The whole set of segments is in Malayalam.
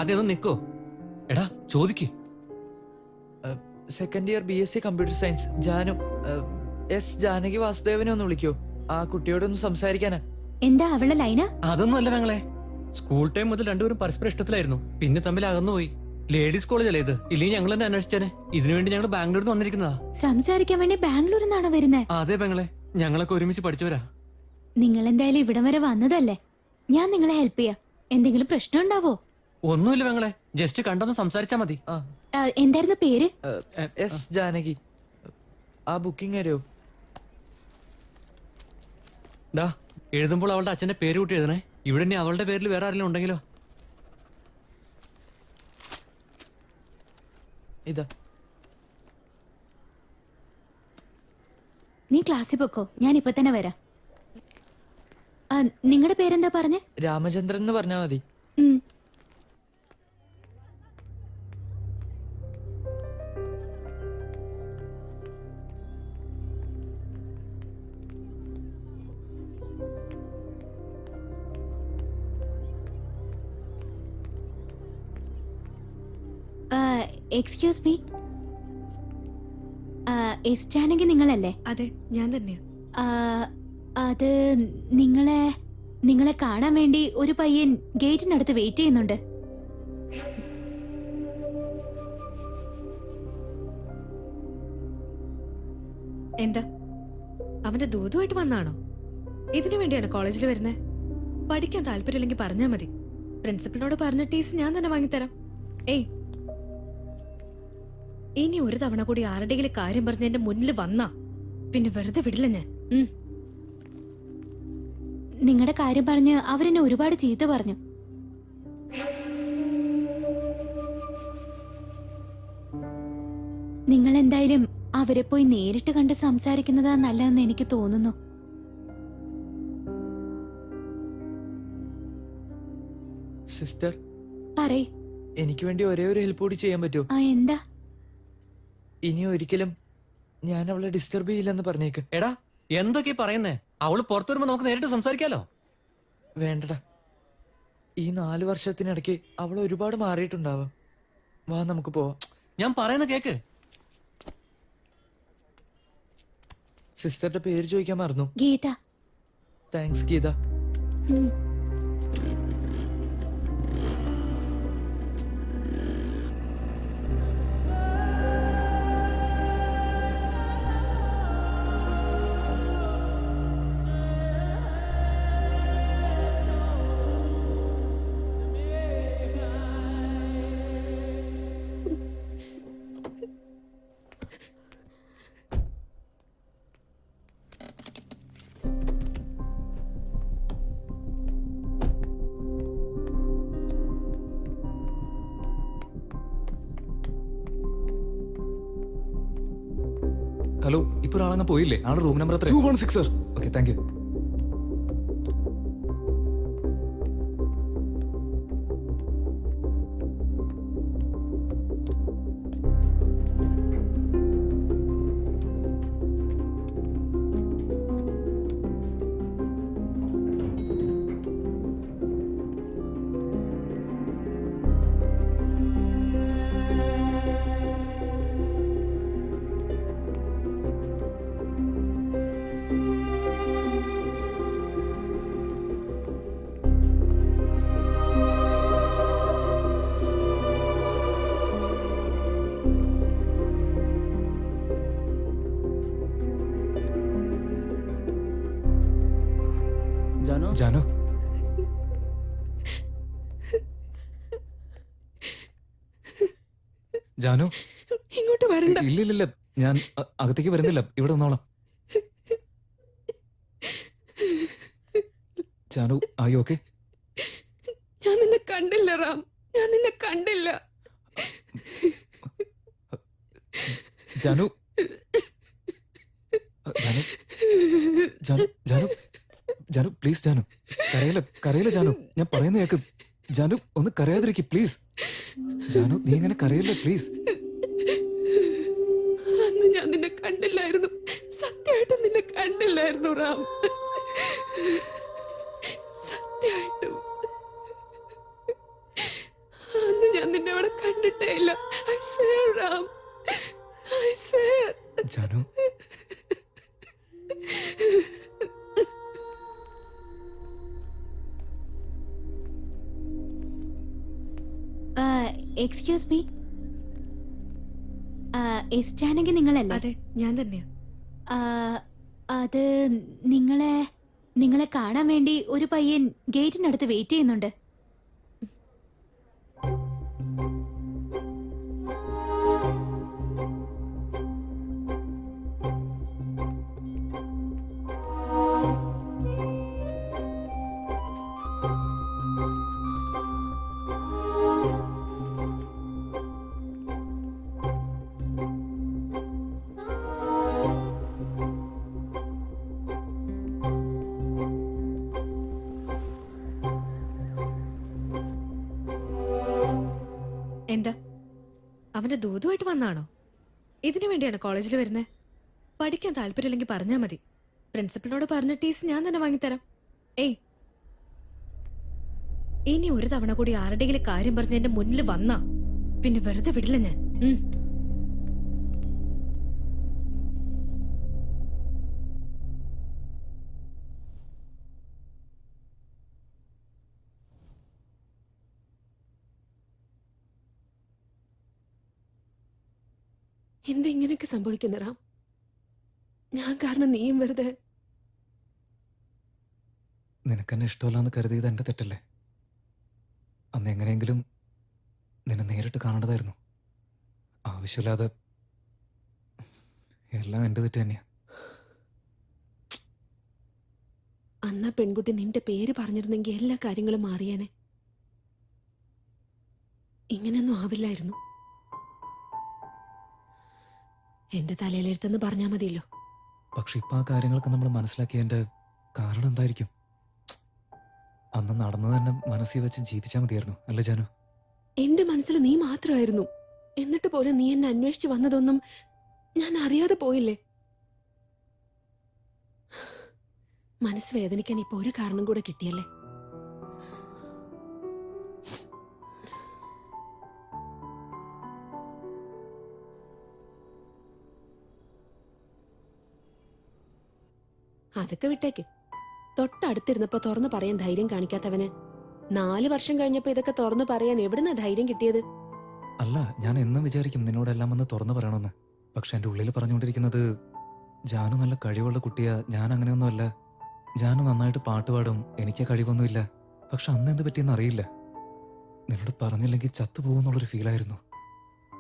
അതൊന്ന് നിക്കോ. എടാ ചോദിക്ക്. Second year BSc computer science Janu. S Janaki വാസുദേവനെ ഒന്ന് വിളിക്കോ, ആ കുട്ടിയോടൊന്ന് സംസാരിക്കാനാ. എന്താ അവളെ ലൈന? അതൊന്നും അല്ല പെങ്ങളെ, സ്കൂൾ ടൈം മുതൽ രണ്ടുപേരും പരസ്പര ഇഷ്ടത്തിലായിരുന്നു, പിന്നെ തമ്മിൽ അകന്നുപോയി. ലേഡീസ് കോളേജ് അല്ലേ ഇത്, ഇല്ലെങ്കിൽ ഞങ്ങൾ തന്നെ അന്വേഷിച്ചേനെ. ഇതിനുവേണ്ടി ഞങ്ങൾ ബാംഗ്ലൂരിൽ നിന്ന് വന്നിരിക്കുന്നതാ. സംസാരിക്കാൻ വേണ്ടി ബാംഗ്ലൂരിൽ നിന്നാണോ വരുന്നത്? അതെ പെങ്ങളെ, ഞങ്ങളൊക്കെ ഒരുമിച്ച് പഠിച്ചവരാ. നിങ്ങൾ എന്തായാലും ഇവിടം വരെ വന്നതല്ലേ, ഞാൻ നിങ്ങളെ ഹെൽപ്പ് ചെയ്യാം. എന്തെങ്കിലും പ്രശ്നം ഉണ്ടാവോ? ഒന്നുമില്ല പെങ്ങളെ, ജസ്റ്റ് കണ്ടൊന്ന് സംസാരിച്ചാ മതി. എന്തായിരുന്നു പേര്? എസ് ജാനകി. ആ ബുക്കിംഗ് തരുമോ? ഡാ, എഴുതുമ്പോൾ അവളുടെ അച്ഛന്റെ പേര് കൂട്ടി എഴുതണേ. ഇവിടെ ഇനി അവളുടെ പേരിൽ വേറെ ആരെങ്കിലും ഉണ്ടെങ്കിലോ? ഇതാ. നീ ക്ലാസ്സിൽ പൊക്കോ, ഞാൻ ഇപ്പൊ തന്നെ വരാം. നിങ്ങളുടെ പേരെന്താ പറഞ്ഞേ? രാമചന്ദ്രൻ എന്ന് പറഞ്ഞാ മതി. എക്സ്ക്യൂസ് മീ, എസ് ജാനകി നിങ്ങളല്ലേ? അതെ, ഞാൻ തന്നെയാ. അത് നിങ്ങളെ കാണാൻ വേണ്ടി ഒരു പയ്യൻ ഗേറ്റിനടുത്ത് വെയിറ്റ് ചെയ്യുന്നുണ്ട്. എന്താ അവന്റെ ദൂതുമായിട്ട് വന്നാണോ? ഇതിനു വേണ്ടിയാണ് കോളേജിൽ വരുന്നത്? പഠിക്കാൻ താല്പര്യമില്ലെങ്കിൽ പറഞ്ഞാ മതി, പ്രിൻസിപ്പലിനോട് പറഞ്ഞ ടീസ് ഞാൻ തന്നെ വാങ്ങിത്തരാം. ഏയ്, ഇനി ഒരു തവണ കൂടി ആരുടെയെങ്കിലും കാര്യം പറഞ്ഞ് എന്റെ മുന്നിൽ വന്നാ പിന്നെ വെറുതെ വിടില്ല ഞാൻ. നിങ്ങളുടെ കാര്യം പറഞ്ഞ് അവരെന്നെ ഒരുപാട് ചീത്ത പറഞ്ഞു. നിങ്ങൾ എന്തായാലും അവരെ പോയി നേരിട്ട് കണ്ട് സംസാരിക്കുന്നതാ നല്ലതെന്ന് എനിക്ക് തോന്നുന്നു. സിസ്റ്റർ, പറയ്. എനിക്ക് വേണ്ടി ഒരേ ഒരു ഹെൽപ്പ് കൂടി ചെയ്യാൻ പറ്റുമോ? എന്താ? ഇനി ഒരിക്കലും ഞാൻ അവളെ ഡിസ്റ്റർബ് ചെയ്യില്ലെന്ന് പറഞ്ഞേക്ക്. എടാ, എന്തൊക്കെയാ പറയുന്നേ? അവള് പുറത്തു വരുമ്പോ നമുക്ക് നേരിട്ട് സംസാരിക്കാലോ. വേണ്ടടാ, ഈ 4 വർഷത്തിനിടയ്ക്ക് അവൾ ഒരുപാട് മാറിയിട്ടുണ്ടാവാം. വാ, നമുക്ക് പോവാം. ഞാൻ പറയുന്ന കേക്ക്. സിസ്റ്ററുടെ പേര് ചോദിക്കാൻ മറന്നു. ഗീത. താങ്ക്സ് ഗീത. ഹലോ, ഇപ്പൊ ഒരാളങ്ങ് പോയില്ലേ? ആള് room number 216 sir. Okay, thank you. Janu, Janu, ഇങ്ങോട്ട് വരണ്ട. ഇല്ലില്ല, ഞാൻ അകത്തേക്ക് വരുന്നില്ല, ഇവിടെ നിന്നോളാം. ജാനു, ആയി ഓക്കെ? ഞാൻ നിന്നെ കണ്ടില്ല റാം, ഞാൻ നിന്നെ കണ്ടില്ല. ജാനു, ജാനു, ജാനു, ജാനു, ജാനു, പ്ലീസ് ജാനു, കരയില്ല ജാനു, ഞാൻ പറയുന്ന കേക്ക്. ജാനു, ഒന്ന് കരയാതിരിക്കും പ്ലീസ്. ജാനു, നീ ഇങ്ങനെ കരയില്ല പ്ലീസ്. അന്ന് ഞാൻ നിന്നെ കണ്ടില്ലായിരുന്നു, സത്യമായിട്ടും നിന്നെ കണ്ടില്ലായിരുന്നു റാം, സത്യമായിട്ടും. Ram. I swear. Janu excuse me, S Janaki നിങ്ങളല്ലേ? അതെ, ഞാൻ തന്നെയാ. ആ, അത് നിങ്ങളെ കാണാൻ വേണ്ടി ഒരു പയ്യൻ ഗേറ്റിനടുത്ത് വെയിറ്റ് ചെയ്യുന്നുണ്ട്. എന്താ അവന്റെ ദൂതുമായിട്ട് വന്നാണോ? ഇതിനു വേണ്ടിയാണ് കോളേജിൽ വരുന്നത്? പഠിക്കാൻ താല്പര്യമില്ലെങ്കിൽ പറഞ്ഞാൽ മതി. പ്രിൻസിപ്പലിനോട് പറഞ്ഞ ടീസ് ഞാൻ തന്നെ വാങ്ങിത്തരാം. ഏയ്, ഇനി ഒരു തവണ കൂടി ആരുടെയെങ്കിലും കാര്യം പറഞ്ഞ് എന്റെ മുന്നിൽ വന്നാ പിന്നെ വെറുതെ വിടില്ല ഞാൻ. എന്താ ഇങ്ങനെയൊക്കെ സംഭവിക്കുന്ന റാം? ഞാൻ കാരണം നീയും വെറുതെ. നിനക്കെന്നെ ഇഷ്ടമല്ലാന്ന് കരുതിയത് എന്റെ തെറ്റല്ലേ? അന്ന് എങ്ങനെയെങ്കിലും നിന്നെ നേരിട്ട് കാണേണ്ടതായിരുന്നു. ആവശ്യമില്ലാതെ എല്ലാം എന്റെ തെറ്റ് തന്നെയാ. അന്ന് ആ പെൺകുട്ടി നിന്റെ പേര് പറഞ്ഞിരുന്നെങ്കിൽ എല്ലാ കാര്യങ്ങളും മാറിയേനെ. ഇങ്ങനെയൊന്നും ആവില്ലായിരുന്നു. എന്റെ തലയിലെടുത്തെന്ന് പറഞ്ഞാൽ മതിയല്ലോ. പക്ഷെ ഇപ്പൊ ആ കാര്യങ്ങളൊക്കെ നമ്മൾ മനസ്സിലാക്കിയതിന്റെ കാരണം എന്തായിരിക്കും? അന്ന് നടന്നത് തന്നെ മനസ്സിൽ വെച്ച് ജീവിച്ചാൽ മതിയായിരുന്നു, അല്ലേ ജാനു? എന്റെ മനസ്സിൽ നീ മാത്രമായിരുന്നു. എന്നിട്ട് പോലും നീ എന്നെ അന്വേഷിച്ച് വന്നതൊന്നും ഞാൻ അറിയാതെ പോയില്ലേ? മനസ്സ് വേദനിക്കാൻ ഇപ്പൊ ഒരു കാരണം കൂടെ കിട്ടിയല്ലേ? അതൊക്കെ വിട്ടേക്ക്. തൊട്ടടുത്തിരുന്നപ്പോ തുറന്നു പറയാൻ ധൈര്യം കാണിക്കാത്തവന് 4 വർഷം കഴിഞ്ഞപ്പോ ഇതൊക്കെ തുറന്നു പറയാൻ എവിടുന്നാ ധൈര്യം കിട്ടിയത്? അല്ല, ഞാൻ എന്നും വിചാരിക്കും നിന്നോടെല്ലാം വന്ന് തുറന്നു പറയണമെന്ന്. പക്ഷെ എന്റെ ഉള്ളിൽ പറഞ്ഞുകൊണ്ടിരിക്കുന്നത് ജാനു നല്ല കഴിവുള്ള കുട്ടിയാ, ഞാൻ അങ്ങനെയൊന്നുമല്ല. ജാനു നന്നായിട്ട് പാട്ട് പാടും, എനിക്ക് കഴിവൊന്നുമില്ല. പക്ഷെ അന്ന് എന്ത് പറ്റിയെന്ന് അറിയില്ല. നിന്നോട് പറഞ്ഞില്ലെങ്കിൽ ചത്തുപോകുന്നുള്ളൊരു ഫീലായിരുന്നു.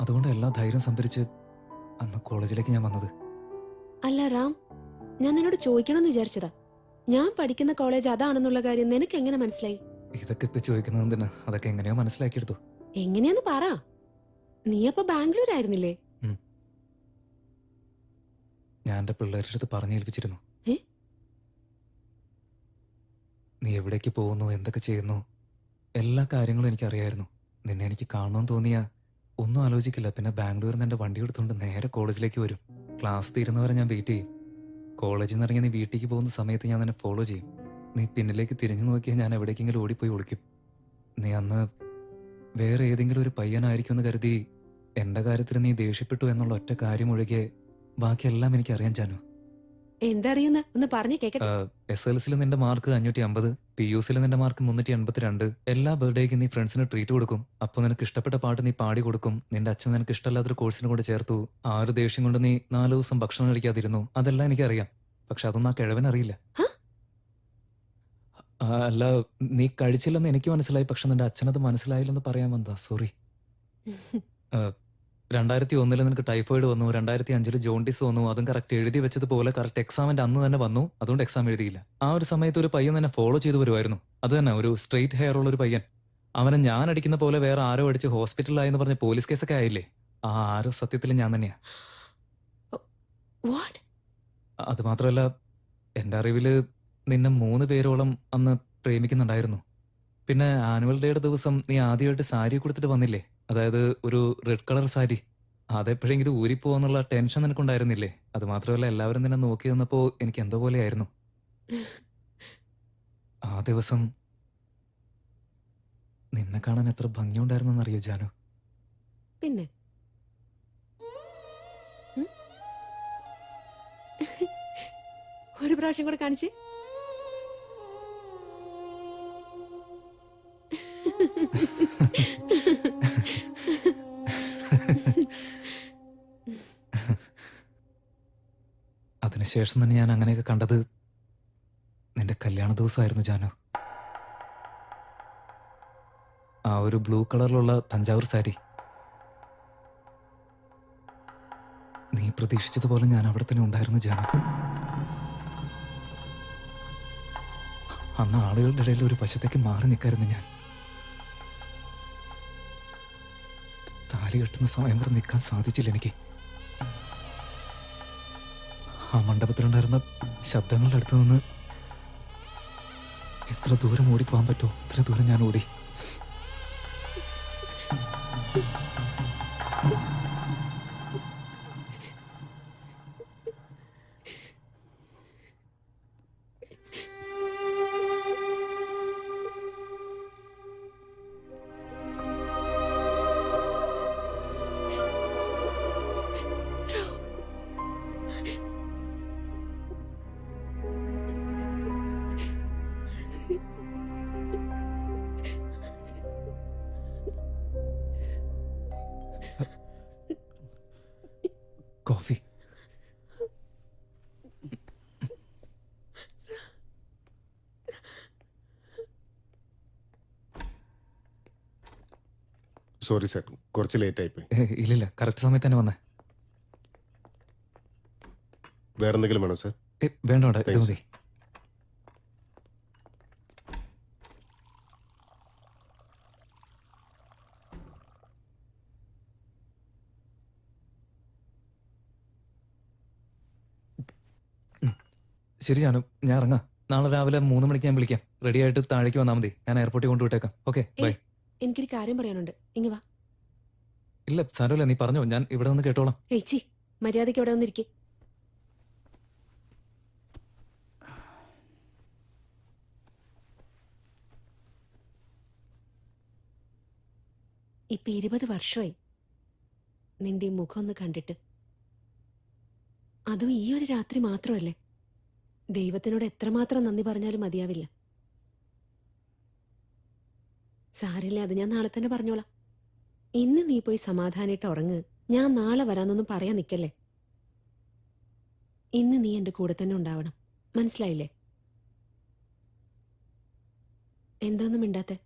അതുകൊണ്ട് എല്ലാ ധൈര്യം സംഭരിച്ച് അന്ന് കോളേജിലേക്ക് ഞാൻ വന്നത്. അല്ല റാം, ഞാൻ നിന്നോട് ചോദിക്കണമെന്ന് വിചാരിച്ചതാ. ഞാൻ പഠിക്കുന്ന കോളേജ് അതാണെന്നുള്ള കാര്യം നിനക്ക് എങ്ങനെ മനസ്സിലായി? ഇതൊക്കെ ഇപ്പൊ ചോദിക്കുന്നത് എന്തിനാ? അതൊക്കെ എങ്ങനെയോ മനസ്സിലാക്കിയെടുത്തു. എങ്ങനെയാന്ന് പറ. നീ അപ്പൊ ബാംഗ്ലൂർ ആയിരുന്നില്ലേ? ഞാൻ എന്റെ പിള്ളേരുടെ അടുത്ത് പറഞ്ഞേൽപ്പിച്ചിരുന്നു. ഏ? നീ എവിടേക്ക് പോകുന്നു, എന്തൊക്കെ ചെയ്യുന്നു, എല്ലാ കാര്യങ്ങളും എനിക്കറിയായിരുന്നു. നിന്നെ എനിക്ക് കാണണമെന്ന് തോന്നിയാ ഒന്നും ആലോചിക്കില്ല. പിന്നെ ബാംഗ്ലൂരിൽ നിന്ന് എന്റെ വണ്ടി എടുത്തുകൊണ്ട് നേരെ കോളേജിലേക്ക് വരും. ക്ലാസ് തീരുന്നവരെ ഞാൻ വെയിറ്റ് ചെയ്യും. കോളേജിൽ നിന്ന് ഇറങ്ങി നീ വീട്ടിലേക്ക് പോകുന്ന സമയത്ത് ഞാൻ നിന്നെ ഫോളോ ചെയ്യും. നീ പിന്നിലേക്ക് തിരിഞ്ഞു നോക്കിയാൽ ഞാൻ എവിടേക്കെങ്കിലും ഓടിപ്പോയി ഒളിക്കും. നീ അന്ന് വേറെ ഏതെങ്കിലും ഒരു പയ്യനായിരിക്കും എന്ന് കരുതി എന്റെ കാര്യത്തിൽ നീ ദേഷ്യപ്പെട്ടു എന്നുള്ള ഒറ്റ കാര്യം ഒഴികെ ബാക്കിയെല്ലാം എനിക്കറിയാൻ ജാനു. എന്താ അറിയുന്ന ഒന്ന് പറഞ്ഞു കേക്കട്ടെ. SLCയിൽ നിന്റെ മാർക്ക് 550, PUCയിൽ നിന്റെ മാർക്ക് 382. എല്ലാ ബർത്ത്ഡേക്കും നീ ഫ്രണ്ട്സിന് ട്രീറ്റ് കൊടുക്കും. അപ്പൊ നിനക്ക് ഇഷ്ടപ്പെട്ട പാട്ട് നീ പാടി കൊടുക്കും. നിന്റെ അച്ഛൻ നിനക്ക് ഇഷ്ടമല്ലാത്തൊരു കോഴ്സിന് കൊണ്ട് ചേർത്തു. 6 ദേഷ്യം കൊണ്ട് നീ 4 ദിവസം ഭക്ഷണം കഴിക്കാതിരുന്നു. അതെല്ലാം എനിക്കറിയാം. പക്ഷെ അതൊന്നും ആ കിഴവനറിയില്ല. അല്ല, നീ കഴിച്ചില്ലെന്ന് എനിക്ക് മനസ്സിലായി. പക്ഷെ നിന്റെ അച്ഛനത് മനസ്സിലായില്ലെന്ന് പറയാൻ വന്നതാ. സോറി. 2001 നിനക്ക് ടൈഫോയിഡ് വന്നു. 2005 ജോണ്ടിസ് വന്നു. അതും കറക്റ്റ് എഴുതി വെച്ചതുപോലെ കറക്റ്റ് എക്സാമിന്റെ അന്ന് തന്നെ വന്നു. അതുകൊണ്ട് എക്സാം എഴുതിയില്ല. ആ ഒരു സമയത്ത് ഒരു പയ്യൻ തന്നെ ഫോളോ ചെയ്തു വരുമായിരുന്നു. അത് തന്നെ, ഒരു സ്ട്രെയിറ്റ് ഹെയർ ഉള്ള ഒരു പയ്യൻ. അവനെ ഞാൻ അടിക്കുന്ന പോലെ വേറെ ആരോ അടിച്ച് ഹോസ്പിറ്റലിലായെന്ന് പറഞ്ഞ് പോലീസ് കേസൊക്കെ ആയില്ലേ? ആ ആരോ സത്യത്തിൽ ഞാൻ തന്നെയാ. അത് മാത്രമല്ല, എന്റെ അറിവില് നിന്നെ 3 പേരോളം അന്ന് പ്രേമിക്കുന്നുണ്ടായിരുന്നു. പിന്നെ ആനുവൽ ഡേയുടെ ദിവസം നീ ആദ്യമായിട്ട് സാരി കൊടുത്തിട്ട് വന്നില്ലേ? അതായത് ഒരു റെഡ് കളർ സാരി. അതെപ്പോഴെങ്കിലും ഊരിപ്പോന്നുള്ള ടെൻഷൻ നിനക്കുണ്ടായിരുന്നില്ലേ? അത് മാത്രമല്ല, എല്ലാവരും നിന്നെ നോക്കി നിന്നപ്പോ എനിക്ക് എന്തോ പോലെയായിരുന്നു. ആ ദിവസം നിന്നെ കാണാൻ എത്ര ഭംഗിയുണ്ടായിരുന്നെന്നറിയോ ജാനു? പിന്നെ ഒരു പ്രാവശ്യം കൂടെ കാണിച്ച്. അതിനുശേഷം തന്നെ ഞാൻ അങ്ങനെയൊക്കെ കണ്ടത് നിന്റെ കല്യാണ ദിവസമായിരുന്നു ജാനു. ആ ഒരു ബ്ലൂ കളറിലുള്ള തഞ്ചാവൂർ സാരി. നീ പ്രതീക്ഷിച്ചതുപോലെ ഞാൻ അവിടെ തന്നെ ഉണ്ടായിരുന്നു ജാനു. അന്ന് ആളുകളുടെ ഇടയിൽ ഒരു വശത്തേക്ക് മാറി നിൽക്കായിരുന്നു ഞാൻ. താലി കെട്ടുന്ന സമയം വരെ നിൽക്കാൻ സാധിച്ചില്ല എനിക്ക്. ആ മണ്ഡപത്തിലുണ്ടായിരുന്ന ശബ്ദങ്ങളുടെ അടുത്ത് നിന്ന് എത്ര ദൂരം ഓടിപ്പോകാൻ പറ്റുമോ അത്ര ദൂരം ഞാൻ ഓടി. കോഫി. സോറി സാർ, കുറച്ച് ലേറ്റ് ആയിപ്പോയി. ഇല്ലില്ല, കറക്റ്റ് സമയത്ത് തന്നെ വന്നേ. വേറെ എന്തെങ്കിലും വേണോ സാർ? വേണ്ട വേണ്ട, ഇത് Thanks. മതി. ശരി ജാനു, ഞാൻ ഇറങ്ങാം. നാളെ രാവിലെ 3 മണിക്ക് ഞാൻ വിളിക്കാം. റെഡി ആയിട്ട് താഴേക്ക് വന്നാൽ മതി. ഞാൻ എയർപോർട്ടിൽ കൊണ്ടുവിട്ടേക്കാം. Okay, by. എനിക്കൊരു കാര്യം പറയാനുണ്ട്. ഇങ്ങ് വാ. ഇല്ല സാരമില്ല, നീ പറഞ്ഞോ, ഞാൻ ഇവിടെ നിന്ന് കേട്ടോളാം. ഏച്ചി, മര്യാദയ്ക്ക് ഇവിടെ വന്നിരിക്കെ. ഇപ്പൊ 20 വർഷമായി നിന്റെ ഈ മുഖം ഒന്ന് കണ്ടിട്ട്. അതും ഈ ഒരു രാത്രി മാത്രമല്ലേ. ദൈവത്തിനോട് എത്രമാത്രം നന്ദി പറഞ്ഞാലും മതിയാവില്ല. സാരില്ല, അത് ഞാൻ നാളെ തന്നെ പറഞ്ഞോളാം. ഇന്ന് നീ പോയി സമാധാനായിട്ട് ഉറങ്ങ്. ഞാൻ നാളെ വരാന്നൊന്നും പറയാൻ നിൽക്കല്ലേ. ഇന്ന് നീ എന്റെ കൂടെ തന്നെ ഉണ്ടാവണം. മനസ്സിലായില്ലേ? എന്താന്നും മിണ്ടാത്തെ?